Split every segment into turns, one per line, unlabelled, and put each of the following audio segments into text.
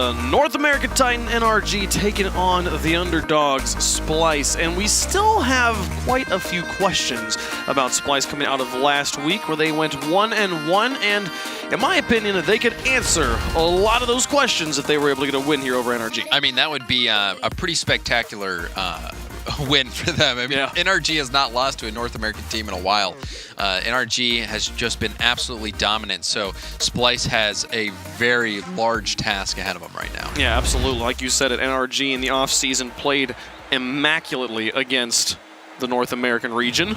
the North American Titan NRG taking on the underdogs Splyce, and we still have quite a few questions about Splyce coming out of last week where they went 1-1, and in my opinion they could answer a lot of those questions if they were able to get a win here over NRG.
I mean, that would be a pretty spectacular win for them. I mean, yeah. NRG has not lost to a North American team in a while. NRG has just been absolutely dominant, so Splyce has a very large task ahead of them right now.
Yeah, absolutely. Like you said, at NRG in the offseason played immaculately against the North American region.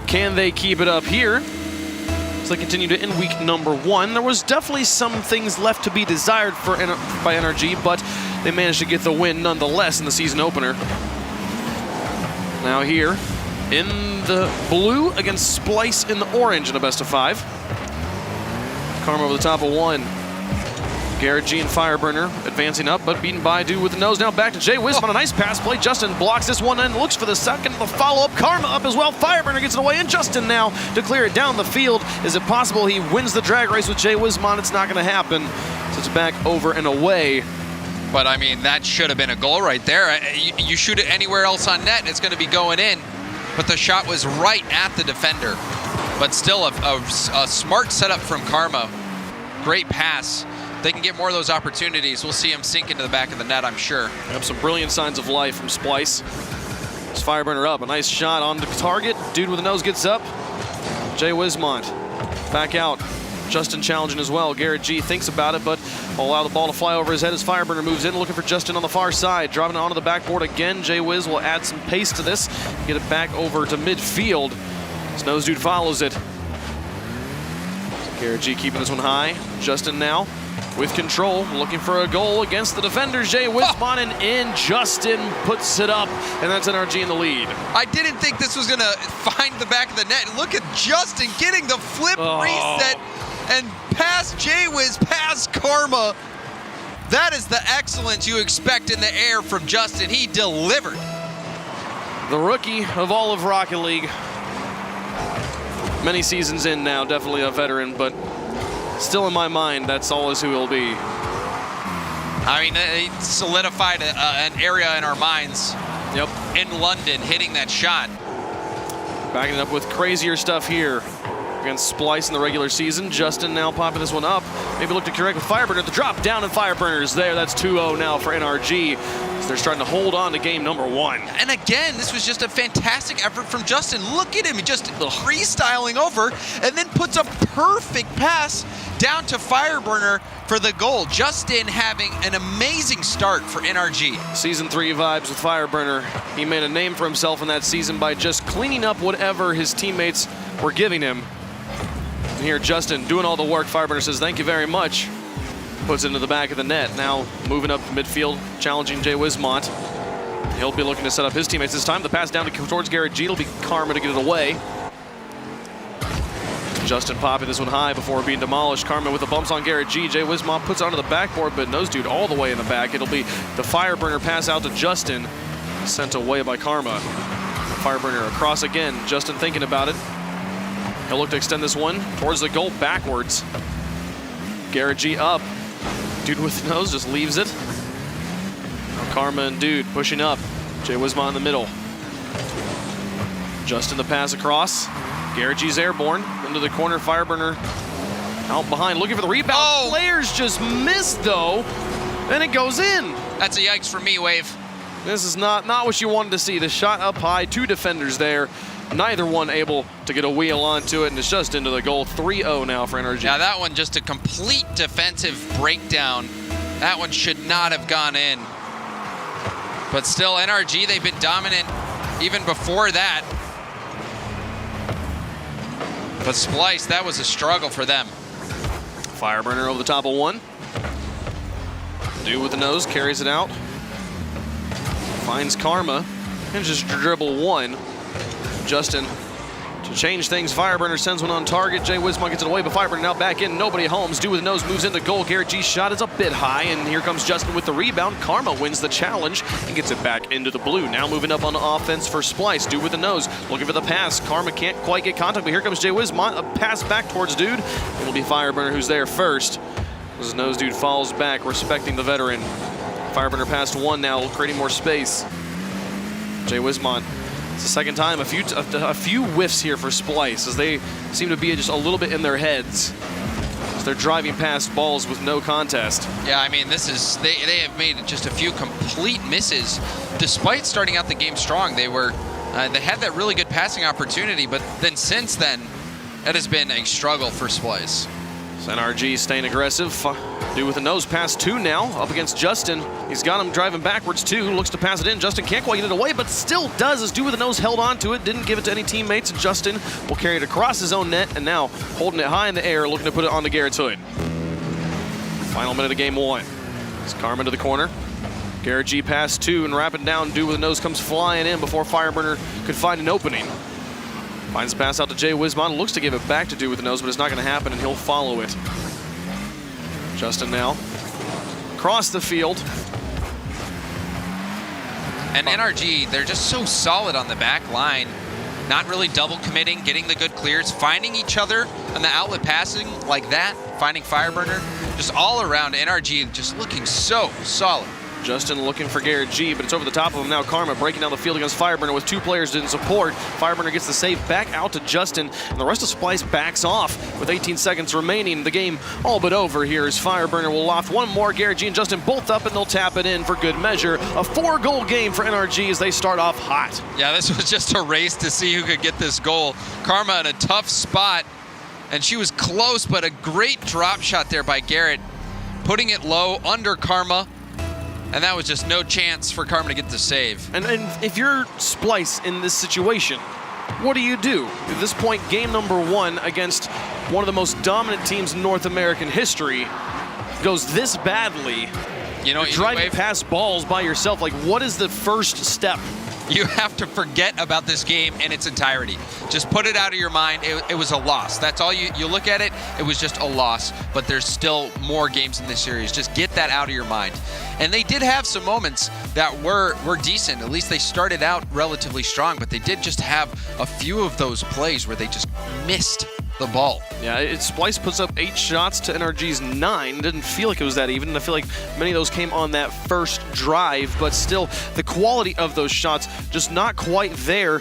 Can they keep it up here? As they continue to end week number 1. There was definitely some things left to be desired by NRG, but they managed to get the win nonetheless in the season opener. Now here in the blue against Splyce in the orange in a best of 5. Karma over the top of 1. Garrett G and Fireburner advancing up, but beaten by Dude with the nose. Now back to Jay Wisman, a nice pass play. Justin blocks this one and looks for the second. The follow-up, Karma up as well. Fireburner gets it away, and Justin now to clear it down the field. Is it possible he wins the drag race with Jay Wisman? It's not going to happen. So it's back over and away.
But I mean, that should have been a goal right there. You shoot it anywhere else on net, and it's going to be going in. But the shot was right at the defender. But still a smart setup from Karma. Great pass. They can get more of those opportunities. We'll see him sink into the back of the net, I'm sure.
Have some brilliant signs of life from Splyce. It's Fireburner up, a nice shot on the target. Dude with the nose gets up. Jay Wismont back out. Justin challenging as well. Garrett G thinks about it, but will allow the ball to fly over his head as Fireburner moves in, looking for Justin on the far side. Dropping it onto the backboard again. Jay Wiz will add some pace to this. Get it back over to midfield. As Nose Dude follows it. Garrett G keeping this one high. Justin now with control, looking for a goal against the defenders. Jay Wisman and in. Justin puts it up, and that's NRG in the lead.
I didn't think this was gonna find the back of the net. Look at Justin getting the flip reset and past Jay Wiz, past Karma. That is the excellence you expect in the air from Justin. He delivered.
The rookie of all of Rocket League. Many seasons in now, definitely a veteran, but still in my mind, that's always who he'll be.
I mean, he solidified an area in our minds.
Yep.
In London, hitting that shot.
Backing it up with crazier stuff here against Splyce in the regular season. Justin now popping this one up. Maybe look to correct with Fireburner. The drop down, and Fireburner's there. That's 2-0 now for NRG. So they're starting to hold on to game number 1.
And again, this was just a fantastic effort from Justin. Look at him, just freestyling over, and then puts a perfect pass down to Fireburner for the goal. Justin having an amazing start for NRG.
Season 3 vibes with Fireburner. He made a name for himself in that season by just cleaning up whatever his teammates were giving him. And here, Justin doing all the work. Fireburner says, thank you very much. Puts it into the back of the net. Now moving up midfield, challenging Jay Wismont. He'll be looking to set up his teammates this time. The pass down towards Garrett G. It'll be Karma to get it away. Justin popping this one high before being demolished. Karma with the bumps on Garrett G. Jay Wismont puts it onto the backboard, but Nose Dude all the way in the back. It'll be the Fireburner pass out to Justin, sent away by Karma. Fireburner across again. Justin thinking about it. He'll look to extend this one towards the goal backwards. Garrett G up. Dude with the nose just leaves it. Karma and Dude pushing up. Jay Wismont in the middle. Justin the pass across. Garrett G's airborne into the corner. Fireburner out behind, looking for the rebound.
Oh.
Players just missed though, and it goes in.
That's a yikes for me, Wave.
This is not what you wanted to see. The shot up high, 2 defenders there. Neither one able to get a wheel onto it, and it's just into the goal. 3-0 now for NRG.
Yeah, that one just a complete defensive breakdown. That one should not have gone in. But still, NRG, they've been dominant even before that. But Splyce, that was a struggle for them.
Fireburner over the top of 1. Dude with the nose carries it out. Finds Karma and just dribble 1. Justin to change things. Fireburner sends one on target. Jay Wismont gets it away, but Fireburner now back in. Nobody Holmes. Dude with the nose moves into goal. Garrett G's shot is a bit high, and here comes Justin with the rebound. Karma wins the challenge and gets it back into the blue. Now moving up on offense for Splyce. Dude with the nose looking for the pass. Karma can't quite get contact, but here comes Jay Wismont. A pass back towards Dude. It'll be Fireburner who's there first. As Nose Dude falls back, respecting the veteran. Fireburner past one now, creating more space. Jay Wismont. It's the second time. A few whiffs here for Splyce, as they seem to be just a little bit in their heads. As they're driving past balls with no contest.
Yeah, I mean, this is they have made just a few complete misses, despite starting out the game strong. They had that really good passing opportunity, but then since then, it has been a struggle for Splyce.
NRG staying aggressive. Dude with a nose pass two now, up against Justin. He's got him driving backwards too, looks to pass it in. Justin can't quite get it away, but still does, as Dude with a nose held on to it, didn't give it to any teammates, and Justin will carry it across his own net, and now holding it high in the air, looking to put it onto Garrett's hood. Final minute of game one. It's Karma to the corner. Garrett G pass two and wrapping down. Dude with a nose comes flying in before Fireburner could find an opening. Finds the pass out to Jay Wismont, looks to give it back to Dude with the nose, but it's not going to happen, and he'll follow it. Justin now across the field.
And NRG, they're just so solid on the back line. Not really double committing, getting the good clears, finding each other on the outlet passing like that, finding Fireburner. Just all around, NRG just looking so solid.
Justin looking for Garrett G, but it's over the top of him now. Karma breaking down the field against Fireburner with two players in support. Fireburner gets the save back out to Justin, and the rest of Splyce backs off with 18 seconds remaining. The game all but over here as Fireburner will loft one more. Garrett G and Justin both up, and they'll tap it in for good measure. A 4-goal game for NRG as they start off hot.
Yeah, this was just a race to see who could get this goal. Karma in a tough spot, and she was close, but a great drop shot there by Garrett, putting it low under Karma. And that was just no chance for Karma to get the save.
And if you're Splyce in this situation, what do you do? At this point, game number one against one of the most dominant teams in North American history goes this badly.
You know,
you're driving past balls by yourself. Like, what is the first step?
You have to forget about this game in its entirety. Just put it out of your mind. It was a loss. That's all you look at it. It was just a loss, but there's still more games in this series. Just get that out of your mind. And they did have some moments that were decent. At least they started out relatively strong, but they did just have a few of those plays where they just missed the ball.
Yeah, Splyce puts up 8 shots to NRG's 9. Didn't feel like it was that even, and I feel like many of those came on that first drive, but still, the quality of those shots just not quite there.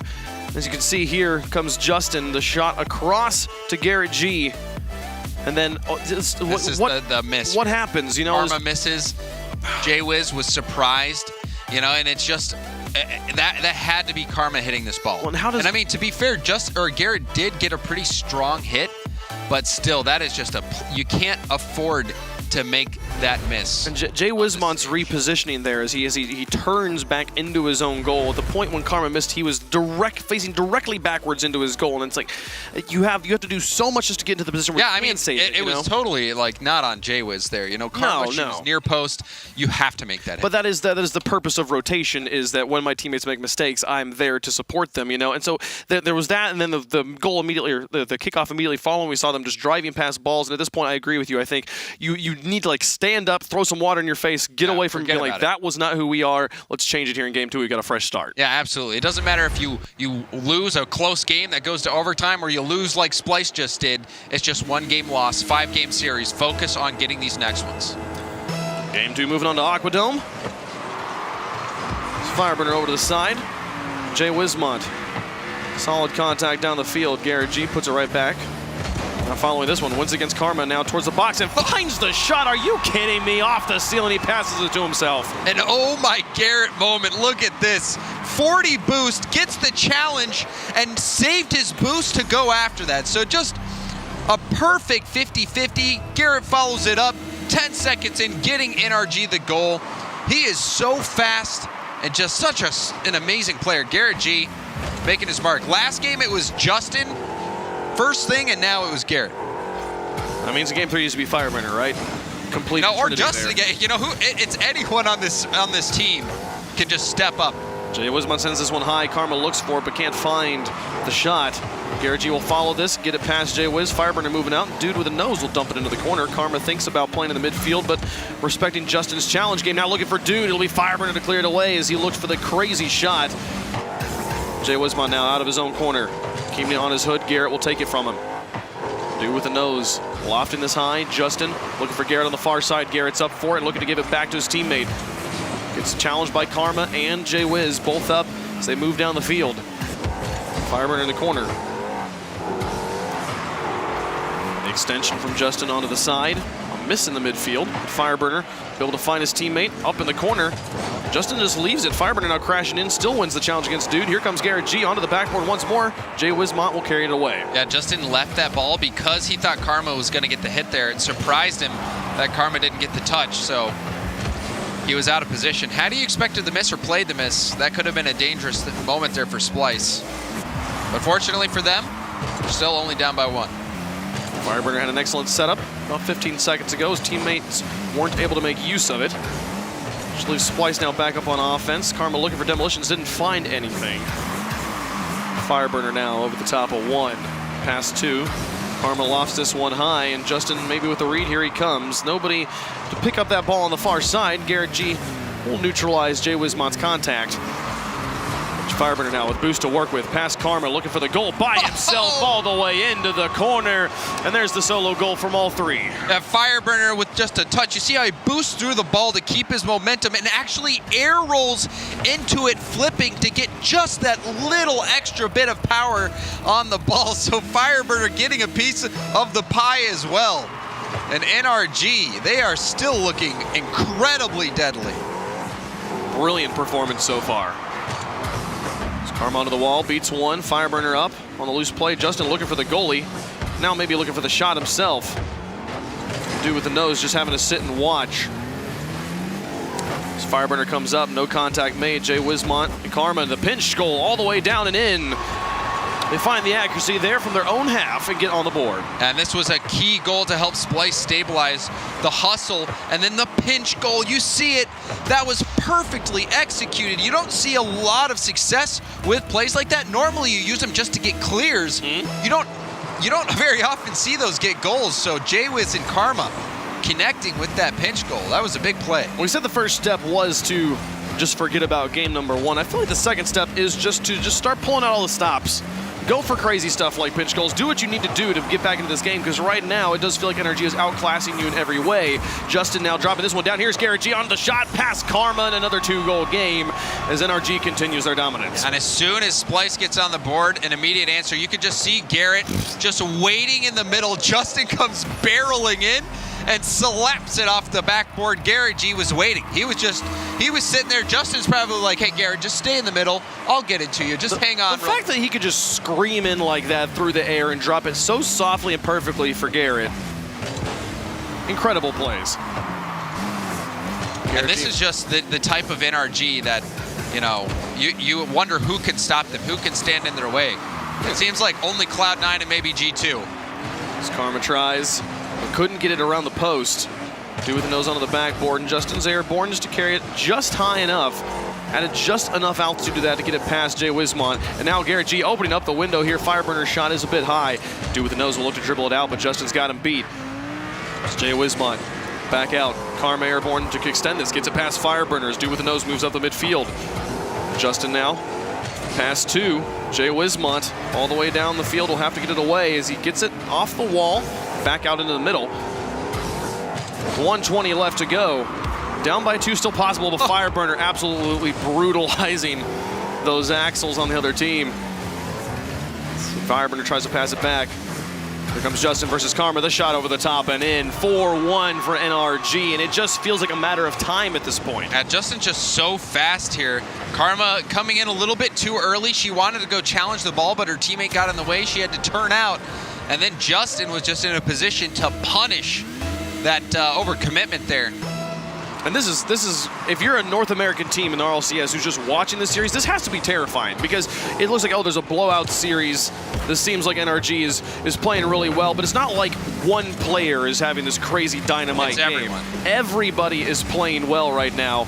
As you can see here comes Justin, the shot across to Garrett G. And then
the miss.
What happens? You know,
Karma misses. Jay Wiz was surprised, you know, and it's just that had to be Karma hitting this ball.
Well, and
I mean, to be fair, Garrett did get a pretty strong hit, but still, that is just you can't afford to make that miss.
And Jay Wismont's repositioning there as he turns back into his own goal. At the point when Karma missed, he was facing directly backwards into his goal, and it's like you have to do so much just to get into the position where you can save it.
It was totally like not on Jay Wiz there. You know, Karma was near post. You have to make that hit.
But that is the purpose of rotation, is that when my teammates make mistakes, I'm there to support them. You know, and so there was that, and then the goal immediately, or the kickoff immediately following, we saw them just driving past balls. And at this point, I agree with you. I think you need to like stand up, throw some water in your face, get away from being like, that was not who we are. Let's change it here in game 2. We got a fresh start.
Yeah, absolutely. It doesn't matter if you lose a close game that goes to overtime or you lose like Splyce just did. It's just 1-game loss, 5-game series. Focus on getting these next ones.
Game 2 moving on to Aquadome. Fireburner over to the side. Jay Wismont. Solid contact down the field. Garrett G puts it right back. Now following this one, wins against Karma now towards the box and finds the shot. Are you kidding me? Off the ceiling, he passes it to himself.
And oh my Garrett moment, look at this. 40 boost, gets the challenge, and saved his boost to go after that. So just a perfect 50-50. Garrett follows it up, 10 seconds in, getting NRG the goal. He is so fast and just such an amazing player. Garrett G making his mark. Last game it was Justin first thing, and now it was Garrett.
That means the game 3 needs to be Fireburner, right? Complete.
No, or Justin again. You know who? It's anyone on this team can just step up.
Jay Wismont sends this one high. Karma looks for it, but can't find the shot. Garrett G will follow this, get it past Jay Wiz. Fireburner moving out. Dude with a nose will dump it into the corner. Karma thinks about playing in the midfield, but respecting Justin's challenge game. Now looking for Dude. It'll be Fireburner to clear it away as he looked for the crazy shot. Jay Wismont now out of his own corner. Keeping it on his hood. Garrett will take it from him. Dude with the nose, lofting this high. Justin looking for Garrett on the far side. Garrett's up for it, looking to give it back to his teammate. Gets challenged by Karma and J-Wiz, both up as they move down the field. Fireburner in the corner. The extension from Justin onto the side. A miss in the midfield. Fireburner able to find his teammate up in the corner. Justin just leaves it. Fireburner now crashing in, still wins the challenge against Dude. Here comes Garrett G onto the backboard once more. J-Wizmont will carry it away.
Yeah, Justin left that ball because he thought Karma was going to get the hit there. It surprised him that Karma didn't get the touch, so he was out of position. Had he expected the miss or played the miss, that could have been a dangerous moment there for Splyce. But fortunately for them, they're still only down by 1.
Fireburner had an excellent setup about 15 seconds ago. His teammates weren't able to make use of it. Which leaves Splyce now back up on offense. Karma looking for demolitions, didn't find anything. Fireburner now over the top of 1. Pass 2. Karma lofts this one high, and Justin maybe with the read. Here he comes. Nobody to pick up that ball on the far side. Garrett G will neutralize J-Wizmont's contact. Fireburner now with boost to work with. Past Karma, looking for the goal by himself all the way into the corner. And there's the solo goal from all 3.
That Fireburner with just a touch. You see how he boosts through the ball to keep his momentum and actually air rolls into it, flipping to get just that little extra bit of power on the ball. So Fireburner getting a piece of the pie as well. And NRG, they are still looking incredibly deadly.
Brilliant performance so far. Karma onto the wall, beats 1. Fireburner up on the loose play. Justin looking for the goalie. Now maybe looking for the shot himself. Dude with the nose just having to sit and watch. As Fireburner comes up, no contact made. J-Wizmont and Karma, the pinch goal all the way down and in. They find the accuracy there from their own half and get on the board.
And this was a key goal to help Splyce stabilize the hustle. And then the pinch goal, you see it, that was perfectly executed. You don't see a lot of success with plays like that. Normally you use them just to get clears. You don't very often see those get goals. So J-Wiz and Karma connecting with that pinch goal. That was a big play.
We said the first step was to just forget about game number 1. I feel like the second step is just to start pulling out all the stops. Go for crazy stuff like pinch goals. Do what you need to do to get back into this game, because right now it does feel like NRG is outclassing you in every way. Justin now dropping this one down. Here's Garrett G on the shot, past Karma, and another 2-goal game as NRG continues their dominance.
And as soon as Splyce gets on the board, an immediate answer. You could just see Garrett just waiting in the middle. Justin comes barreling in and slaps it off the backboard. Garrett G was waiting. He was sitting there. Justin's probably like, hey, Garrett, just stay in the middle. I'll get it to you. Just hang on.
The fact that he could just scream in like that through the air and drop it so softly and perfectly for Garrett. Incredible plays.
And this is just the type of NRG that, you know, you wonder who can stop them, who can stand in their way. It seems like only Cloud9 and maybe G2.
As Karma tries, but couldn't get it around the post. Dude with the nose onto the backboard, and Justin's airborne just to carry it just high enough. Added just enough altitude to that to get it past J-Wizmont. And now Garrett G opening up the window here. Fireburner's shot is a bit high. Dude with the nose will look to dribble it out, but Justin's got him beat. It's J-Wizmont back out. Karma airborne to extend this. Gets it past Fireburners. Dude with the nose moves up the midfield. Justin now. Pass 2. J-Wizmont all the way down the field will have to get it away as he gets it off the wall. Back out into the middle. 1:20 left to go. Down by 2 still possible, but Fireburner absolutely brutalizing those axles on the other team. Fireburner tries to pass it back. Here comes Justin versus Karma. The shot over the top and in. 4-1 for NRG, and it just feels like a matter of time at this point.
Justin's just so fast here. Karma coming in a little bit too early. She wanted to go challenge the ball, but her teammate got in the way. She had to turn out. And then Justin was just in a position to punish that overcommitment there.
And this is if you're a North American team in the RLCS who's just watching this series, this has to be terrifying, because it looks like, oh, there's a blowout series. This seems like NRG is playing really well, but it's not like one player is having this crazy dynamite game.
Everyone.
Everybody is playing well right now.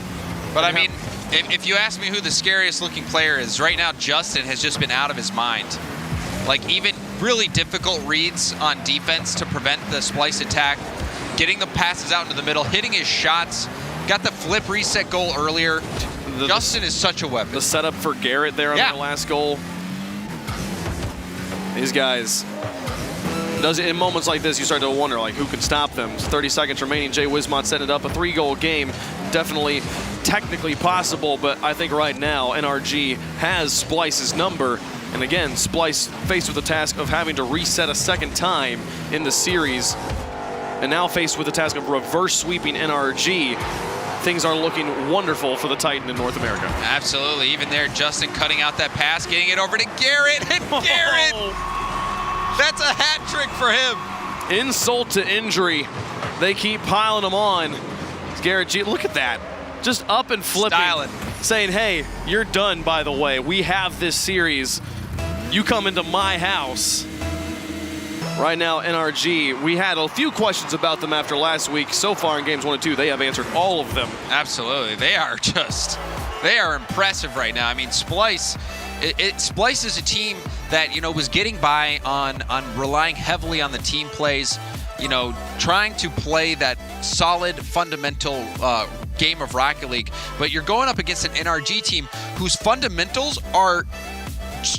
But I mean, if you ask me who the scariest looking player is, right now Justin has just been out of his mind. Like, even really difficult reads on defense to prevent the Splyce attack, getting the passes out into the middle, hitting his shots, got the flip reset goal earlier. Justin is such a weapon.
The setup for Garrett there on the last goal. These guys In moments like this, you start to wonder, like, who can stop them? 30 seconds remaining. Jay Wismont set it up. A 3-goal game. Definitely technically possible, but I think right now NRG has Splyce's number. And again, Splyce faced with the task of having to reset a second time in the series, and now faced with the task of reverse sweeping NRG. Things are looking wonderful for the Titan in North America.
Absolutely. Even there, Justin cutting out that pass, getting it over to Garrett, and Garrett! That's a hat trick for him.
Insult to injury. They keep piling them on. Garrett G, look at that. Just up and flipping.
Styling.
Saying, hey, you're done, by the way. We have this series. You come into my house. Right now, NRG, we had a few questions about them after last week. So far in games 1 and 2, they have answered all of them.
Absolutely. They are impressive right now. I mean, Splyce, Splyce is a team that, was getting by on relying heavily on the team plays, trying to play that solid fundamental game of Rocket League. But you're going up against an NRG team whose fundamentals are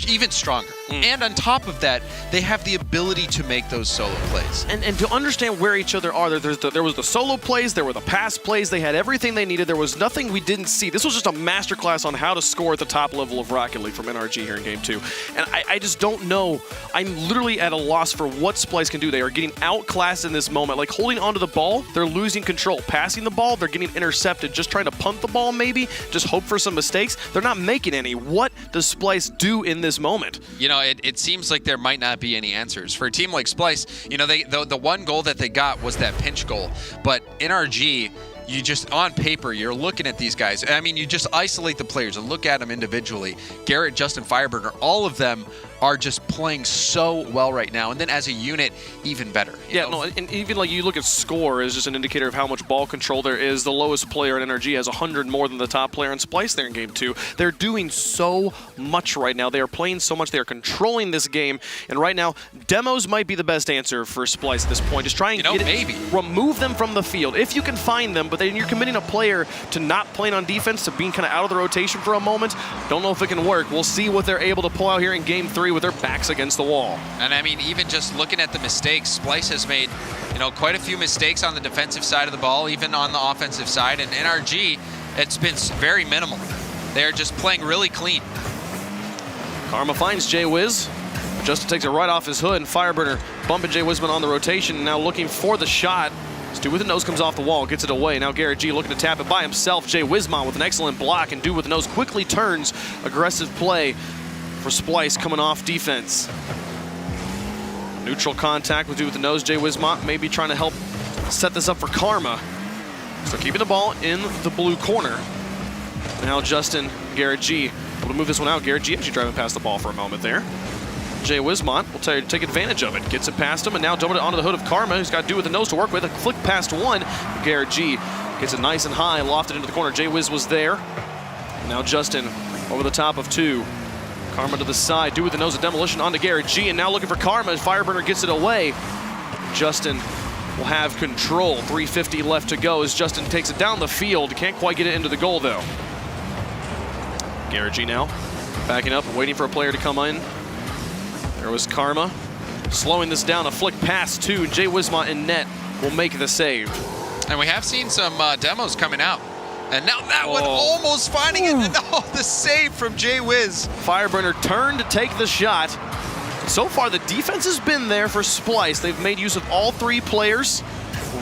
even stronger. And on top of that, they have the ability to make those solo plays.
And to understand where each other are, there was the solo plays, there were the pass plays, they had everything they needed. There was nothing we didn't see. This was just a masterclass on how to score at the top level of Rocket League from NRG here in Game 2. And I just don't know. I'm literally at a loss for what Splyce can do. They are getting outclassed in this moment. Like holding onto the ball, they're losing control. Passing the ball, they're getting intercepted. Just trying to punt the ball maybe, just hope for some mistakes. They're not making any. What does Splyce do in this moment?
It seems like there might not be any answers. For a team like Splyce, the one goal that they got was that pinch goal. But NRG, you just, on paper, you're looking at these guys. I mean, you just isolate the players and look at them individually. Garrett, Justin, Fireburner, all of them are just playing so well right now. And then as a unit, even better.
And even like you look at score is just an indicator of how much ball control there is. The lowest player in NRG has 100 more than the top player in Splyce there in Game 2. They're doing so much right now. They are playing so much. They are controlling this game. And right now, demos might be the best answer for Splyce at this point. Just try and remove them from the field if you can find them. But then you're committing a player to not playing on defense, to being kind of out of the rotation for a moment. Don't know if it can work. We'll see what they're able to pull out here in Game 3 with their backs against the wall.
And I mean, even just looking at the mistakes, Splyce has made, quite a few mistakes on the defensive side of the ball, even on the offensive side. And NRG, it's been very minimal. They're just playing really clean.
Karma finds Jay Wiz. Justin takes it right off his hood, and Fireburner bumping Jay Wisman on the rotation, now looking for the shot. Stu with the nose comes off the wall, gets it away. Now Garrett G looking to tap it by himself. Jay Wismont with an excellent block, and Do with the nose quickly turns. Aggressive play for Splyce coming off defense. Neutral contact with Do with the nose. Jay Wismont maybe trying to help set this up for Karma. So keeping the ball in the blue corner. Now Justin, Garrett G able to move this one out. Garrett G actually driving past the ball for a moment there. Jay Wismont will take advantage of it. Gets it past him, and now dumping it onto the hood of Karma, who's got Do with the nose to work with. A flick past one. Garrett G gets it nice and high, lofted into the corner. Jay Wiz was there. Now Justin over the top of two. Karma to the side. Do with the nose of demolition onto Garrett G, and now looking for Karma as Fireburner gets it away. Justin will have control. 3:50 left to go as Justin takes it down the field. Can't quite get it into the goal, though. Garrett G now backing up, waiting for a player to come in. There was Karma. Slowing this down, a flick pass to Jay Wismont in net will make the save.
And we have seen some demos coming out. And now that one almost finding it. And the save from Jay Wiz.
Fireburner turned to take the shot. So far, the defense has been there for Splyce. They've made use of all three players,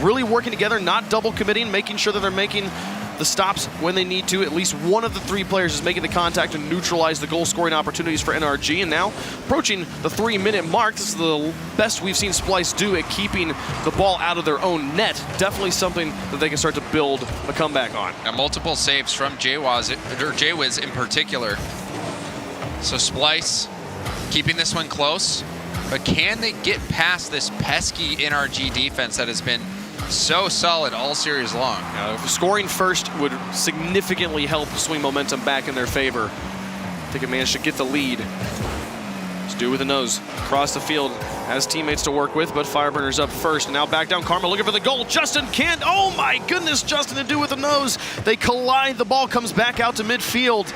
really working together, not double committing, making sure that they're making the stops when they need to. At least one of the three players is making the contact to neutralize the goal-scoring opportunities for NRG. And now, approaching the 3-minute mark, this is the best we've seen Splyce do at keeping the ball out of their own net. Definitely something that they can start to build a comeback on.
Now, multiple saves from Jay Wiz in particular. So Splyce keeping this one close, but can they get past this pesky NRG defense that has been so solid all series long?
Scoring first would significantly help swing momentum back in their favor. I think it managed to get the lead. Just Do with the nose. Across the field, has teammates to work with, but Fireburner's up first. And now back down, Karma looking for the goal. Justin can't. Oh my goodness, Justin to Do with the nose. They collide. The ball comes back out to midfield.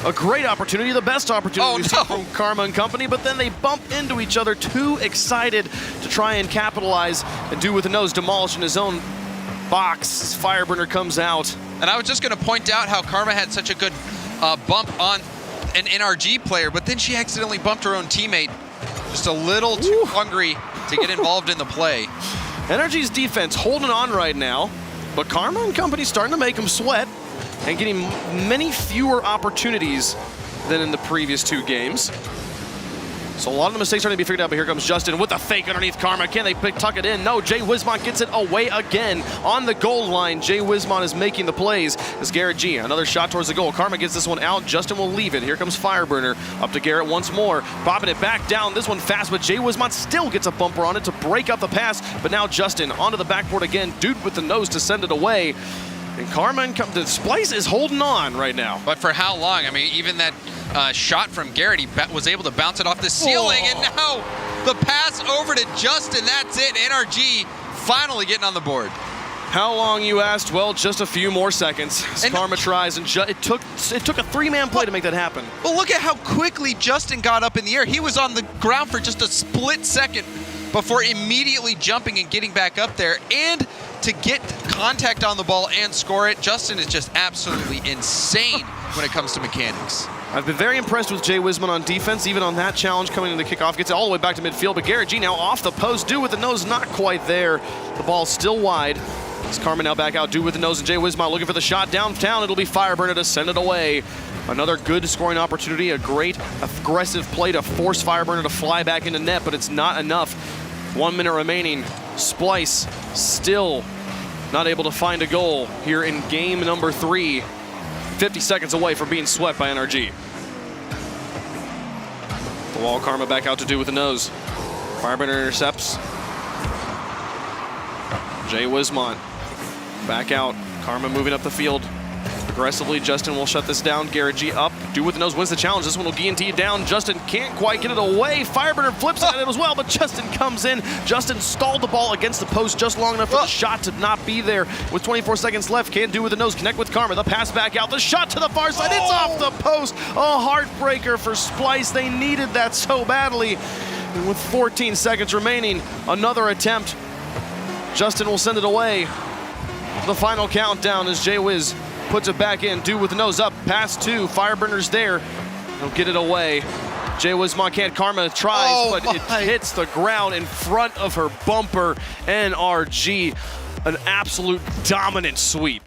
a great opportunity, the best opportunity we've seen
no.
from Karma and company, but then they bump into each other, too excited to try and capitalize and do with the nose, demolishing his own box. Fireburner comes out.
And I was just going to point out how Karma had such a good bump on an NRG player, but then she accidentally bumped her own teammate. Just a little too hungry to get involved in the play.
NRG's defense holding on right now, but Karma and company starting to make them sweat and getting many fewer opportunities than in the previous 2 games. So a lot of the mistakes are going to be figured out, but here comes Justin with a fake underneath Karma. Can they tuck it in? No, Jay Wismont gets it away again. On the goal line, Jay Wismont is making the plays as Garrett G. Another shot towards the goal. Karma gets this one out. Justin will leave it. Here comes Fireburner. Up to Garrett once more. Bobbing it back down. This one fast, but Jay Wismont still gets a bumper on it to break up the pass. But now Justin onto the backboard again. Dude with the nose to send it away. And Karma and the Splyce is holding on right now.
But for how long? I mean, even that shot from Garrett, he was able to bounce it off the ceiling, and now the pass over to Justin. That's it. NRG finally getting on the board.
How long, you asked? Well, just a few more seconds. As Karma tries, and it took a 3-man play to make that happen.
Well, look at how quickly Justin got up in the air. He was on the ground for just a split second before immediately jumping and getting back up there. And to get contact on the ball and score it, Justin is just absolutely insane when it comes to mechanics.
I've been very impressed with Jay Wismont on defense, even on that challenge coming into the kickoff. Gets it all the way back to midfield, but Garrett G now off the post. Do with the nose, not quite there. The ball's still wide. It's Karma now back out. Do with the nose, and Jay Wismont looking for the shot downtown. It'll be Fireburner to send it away. Another good scoring opportunity, a great aggressive play to force Fireburner to fly back into net, but it's not enough. 1 minute remaining. Splyce still not able to find a goal here in game number 3. 50 seconds away from being swept by NRG. The wall, Karma back out to do with the nose. Fireburner intercepts. Jay Wismont back out. Karma moving up the field. Aggressively, Justin will shut this down. Garrett G up. Do with the nose wins the challenge. This one will guarantee it down. Justin can't quite get it away. Fireburner flips at it as well, but Justin comes in. Justin stalled the ball against the post just long enough for the shot to not be there. With 24 seconds left, can't do with the nose. Connect with Karma. The pass back out. The shot to the far side. It's off the post. A heartbreaker for Splyce. They needed that so badly. And with 14 seconds remaining, another attempt. Justin will send it away. The final countdown as Jay Wiz puts it back in. Do with the nose up. Pass 2. Fireburner's there. He'll get it away. Jay Wismont can't. Karma tries, but it hits the ground in front of her bumper. NRG, an absolute dominant sweep.